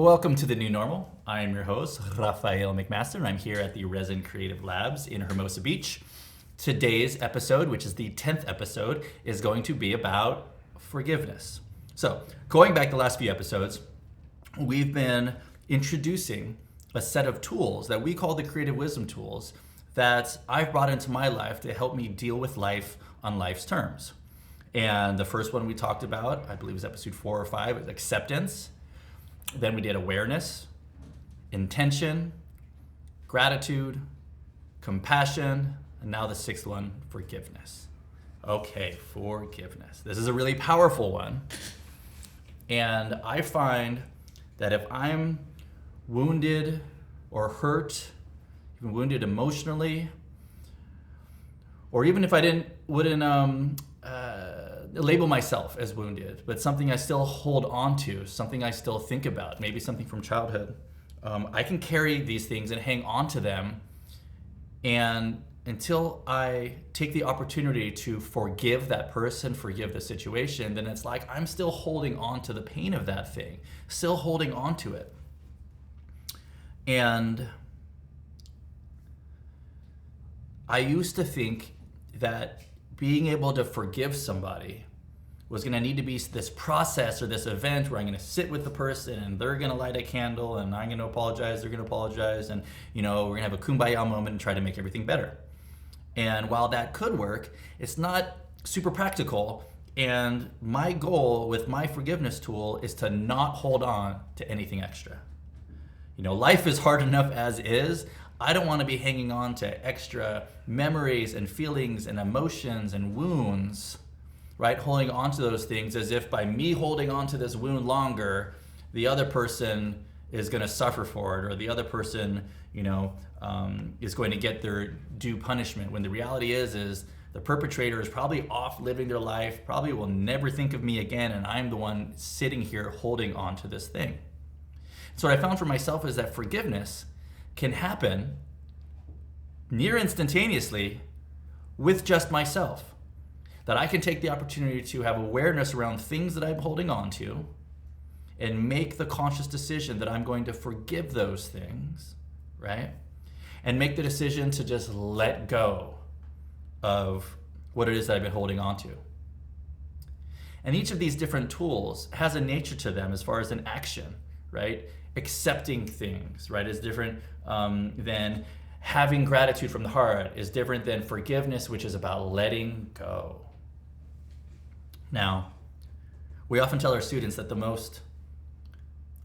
Welcome to the new normal. I am your host, Rafael McMaster, and I'm here at the Resin Creative Labs in Hermosa Beach. Today's episode, which is the 10th episode, is going to be about forgiveness. So, going back the last few episodes, we've been introducing a set of tools that we call the creative wisdom tools that I've brought into my life to help me deal with life on life's terms. And the first one we talked about, I believe it was episode 4 or 5, was acceptance. Then we did awareness, intention, gratitude, compassion, and now the 6th one, forgiveness. Okay, forgiveness. This is a really powerful one. And I find that if I'm wounded or hurt, even wounded emotionally, or even if I wouldn't label myself as wounded, but something I still hold on to, something I still think about, maybe something from childhood, I can carry these things and hang on to them, and until I take the opportunity to forgive that person, forgive the situation, then it's like I'm still holding on to the pain of that thing, still holding on to it. And I used to think that being able to forgive somebody was going to need to be this process or this event where I'm going to sit with the person and they're going to light a candle and I'm going to apologize, they're going to apologize, and we're going to have a kumbaya moment and try to make everything better. And while that could work, it's not super practical. And my goal with my forgiveness tool is to not hold on to anything extra. Life is hard enough as is. I don't want to be hanging on to extra memories and feelings and emotions and wounds, right? Holding on to those things as if by me holding on to this wound longer, the other person is going to suffer for it, or the other person, is going to get their due punishment. When the reality is the perpetrator is probably off living their life, probably will never think of me again, and I'm the one sitting here holding on to this thing. So what I found for myself is that forgiveness can happen near instantaneously with just myself. That I can take the opportunity to have awareness around things that I'm holding on to and make the conscious decision that I'm going to forgive those things, right? And make the decision to just let go of what it is that I've been holding on to. And each of these different tools has a nature to them as far as an action, right? Accepting things, right, is different than having gratitude from the heart, is different than forgiveness, which is about letting go. Now, we often tell our students that the most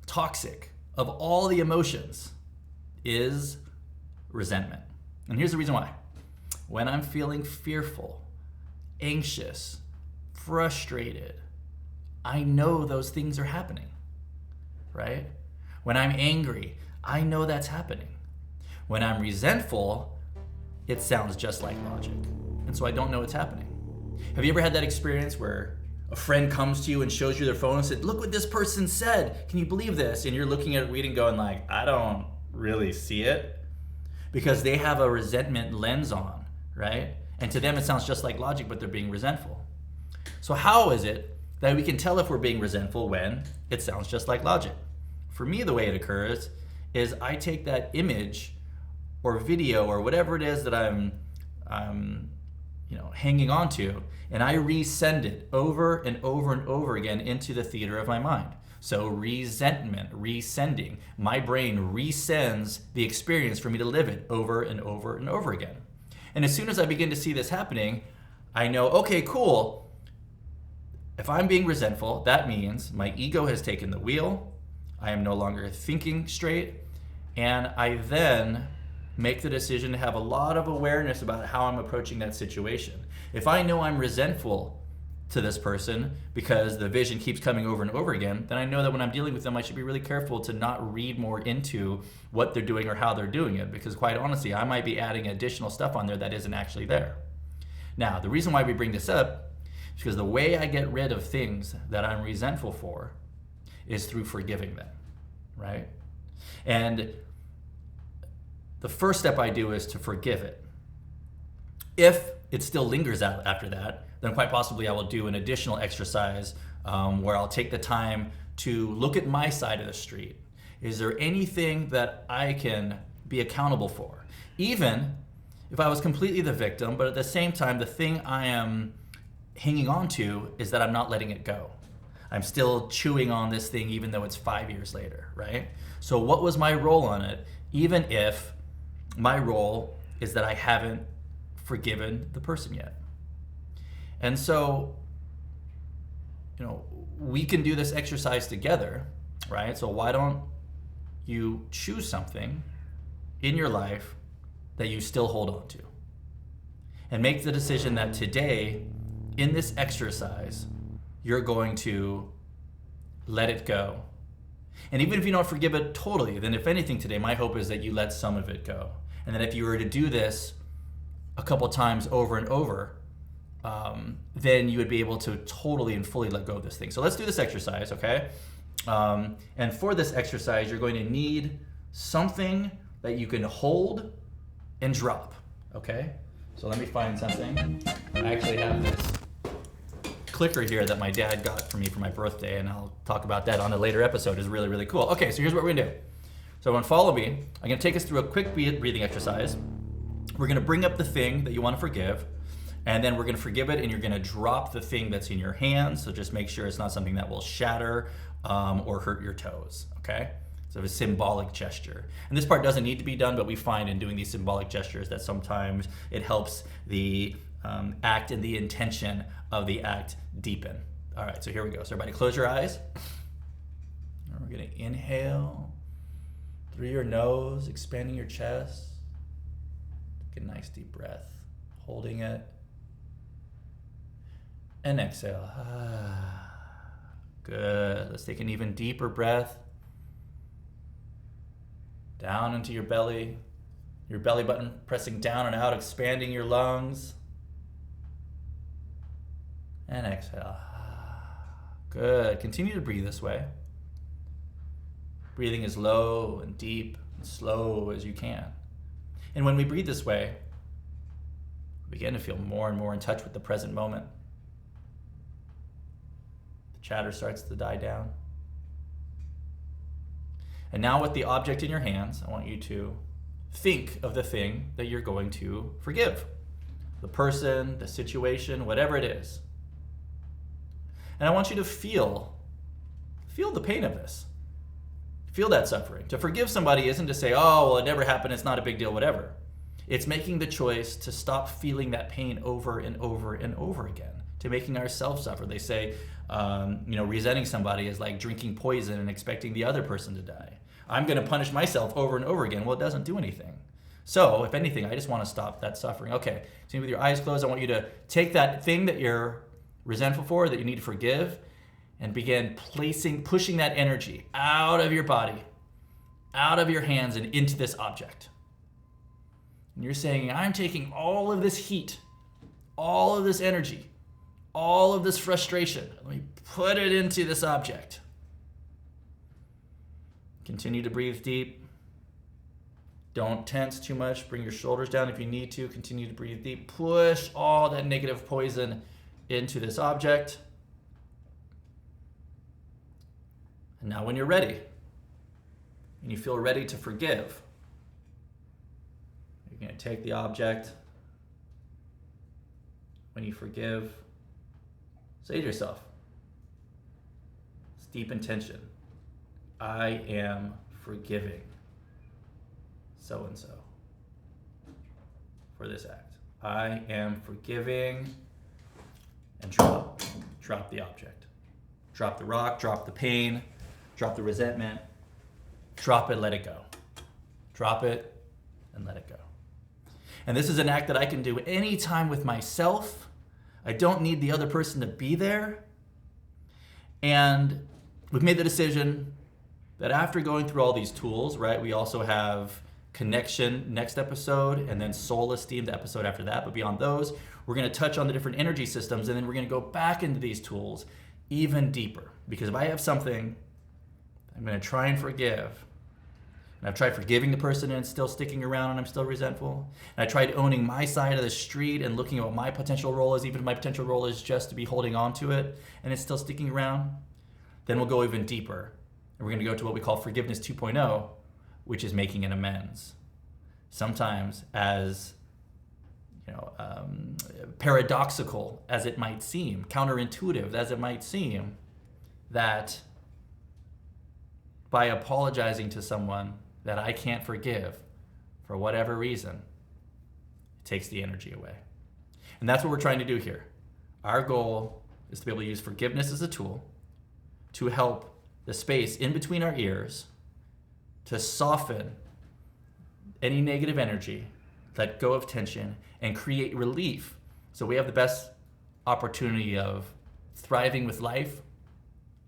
toxic of all the emotions is resentment. And here's the reason why. When I'm feeling fearful, anxious, frustrated, I know those things are happening, right? When I'm angry, I know that's happening. When I'm resentful, it sounds just like logic. And so I don't know what's happening. Have you ever had that experience where a friend comes to you and shows you their phone and said, look what this person said. Can you believe this? And you're looking at it, reading, going like, I don't really see it. Because they have a resentment lens on, right? And to them, it sounds just like logic, but they're being resentful. So how is it that we can tell if we're being resentful when it sounds just like logic? For me, the way it occurs is I take that image or video or whatever it is that I'm hanging on to, and I resend it over and over and over again into the theater of my mind. So resentment, resending. My brain resends the experience for me to live it over and over and over again. And as soon as I begin to see this happening, I know, okay, cool. If I'm being resentful, that means my ego has taken the wheel. I am no longer thinking straight, and I then make the decision to have a lot of awareness about how I'm approaching that situation. If I know I'm resentful to this person because the vision keeps coming over and over again, then I know that when I'm dealing with them, I should be really careful to not read more into what they're doing or how they're doing it, because quite honestly, I might be adding additional stuff on there that isn't actually there. Now, the reason why we bring this up is because the way I get rid of things that I'm resentful for is through forgiving them, right? And the first step I do is to forgive it. If it still lingers out after that, then quite possibly I will do an additional exercise where I'll take the time to look at my side of the street Is there anything that I can be accountable for? Even if I was completely the victim, but at the same time, the thing I am hanging on to is that I'm not letting it go. I'm still chewing on this thing even though it's 5 years later, right? So what was my role on it, even if my role is that I haven't forgiven the person yet? And so, we can do this exercise together, right? So why don't you choose something in your life that you still hold on to? And make the decision that today, in this exercise, you're going to let it go. And even if you don't forgive it totally, then if anything today, my hope is that you let some of it go. And that if you were to do this a couple times over and over, then you would be able to totally and fully let go of this thing. So let's do this exercise, okay? And for this exercise, you're going to need something that you can hold and drop, okay? So let me find something. I actually have this clicker here that my dad got for me for my birthday, and I'll talk about that on a later episode. It's really, really cool. Okay, so here's what we're gonna do. So everyone follow me. I'm gonna take us through a quick breathing exercise. We're gonna bring up the thing that you wanna forgive, and then we're gonna forgive it, and you're gonna drop the thing that's in your hands. So just make sure it's not something that will shatter or hurt your toes, okay? So a symbolic gesture. And this part doesn't need to be done, but we find in doing these symbolic gestures that sometimes it helps the act and the intention of the act deepen. All right, so here we go. So everybody close your eyes. And we're gonna inhale through your nose, expanding your chest. Take a nice deep breath, holding it. And exhale. Good. Let's take an even deeper breath. Down into your belly button pressing down and out, expanding your lungs. And exhale. Good. Continue to breathe this way. Breathing as low and deep and slow as you can. And when we breathe this way, we begin to feel more and more in touch with the present moment. The chatter starts to die down. And now with the object in your hands, I want you to think of the thing that you're going to forgive. The person, the situation, whatever it is. And I want you to feel the pain of this. Feel that suffering. To forgive somebody isn't to say, oh, well, it never happened, it's not a big deal, whatever. It's making the choice to stop feeling that pain over and over and over again, to making ourselves suffer. They say, resenting somebody is like drinking poison and expecting the other person to die. I'm going to punish myself over and over again. Well, it doesn't do anything. So, if anything, I just want to stop that suffering. Okay, so with your eyes closed, I want you to take that thing that you're resentful for, that you need to forgive, and begin pushing that energy out of your body, out of your hands, and into this object. And you're saying, I'm taking all of this heat, all of this energy, all of this frustration. Let me put it into this object. Continue to breathe deep. Don't tense too much. Bring your shoulders down if you need to. Continue to breathe deep. Push all that negative poison into this object. And now when you're ready, and you feel ready to forgive, you're going to take the object. When you forgive, say to yourself, it's deep intention. I am forgiving so-and-so for this act. I am forgiving, and drop the object. Drop the rock, drop the pain, drop the resentment, drop it, let it go. Drop it and let it go. And this is an act that I can do anytime with myself. I don't need the other person to be there. And we've made the decision that after going through all these tools, right, we also have connection next episode, and then soul esteem the episode after that. But beyond those, we're going to touch on the different energy systems, and then we're going to go back into these tools even deeper. Because if I have something I'm going to try and forgive, and I've tried forgiving the person and it's still sticking around and I'm still resentful, and I tried owning my side of the street and looking at what my potential role is, even if my potential role is just to be holding on to it and it's still sticking around, then we'll go even deeper. And we're going to go to what we call forgiveness 2.0, which is making an amends. Sometimes, as paradoxical as it might seem, counterintuitive as it might seem, that by apologizing to someone that I can't forgive for whatever reason, it takes the energy away. And that's what we're trying to do here. Our goal is to be able to use forgiveness as a tool to help the space in between our ears to soften any negative energy, let go of tension, and create relief so we have the best opportunity of thriving with life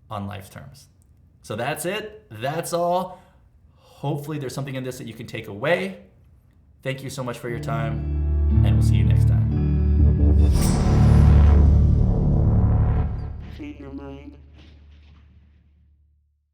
on life's terms. So that's it. That's all. Hopefully there's something in this that you can take away. Thank you so much for your time, and we'll see you